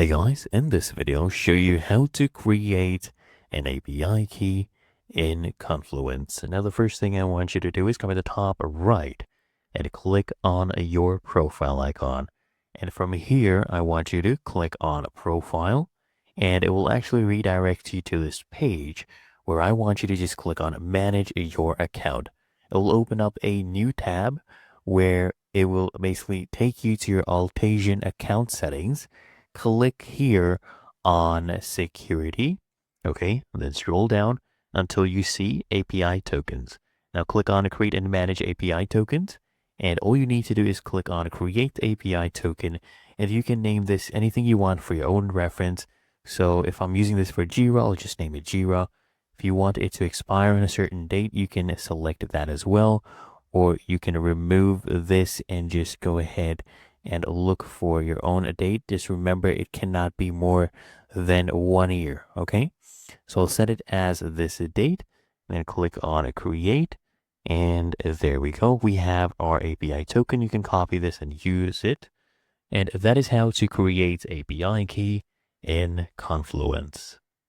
Hey guys, in this video, I'll show you how to create an API key in Confluence. Now, the first thing I want you to do is come at the top right and click on your profile icon. And from here, I want you to click on Profile, and it will actually redirect you to this page where I want you to just click on Manage Your Account. It will open up a new tab where it will basically take you to your Altasian account settings. Click here on security. Okay, then scroll down until you see API tokens. Now click on create and manage API tokens. And all you need to do is click on create API token. And you can name this anything you want for your own reference. So if I'm using this for Jira, I'll just name it Jira. If you want it to expire on a certain date, you can select that as well. Or you can remove this and just go ahead and look for your own date. Just remember, it cannot be more than 1 year. Okay, so I'll set it as this date, then click on create, and there we go. We have our API token. You can copy this and use it, and that is how to create API key in Confluence.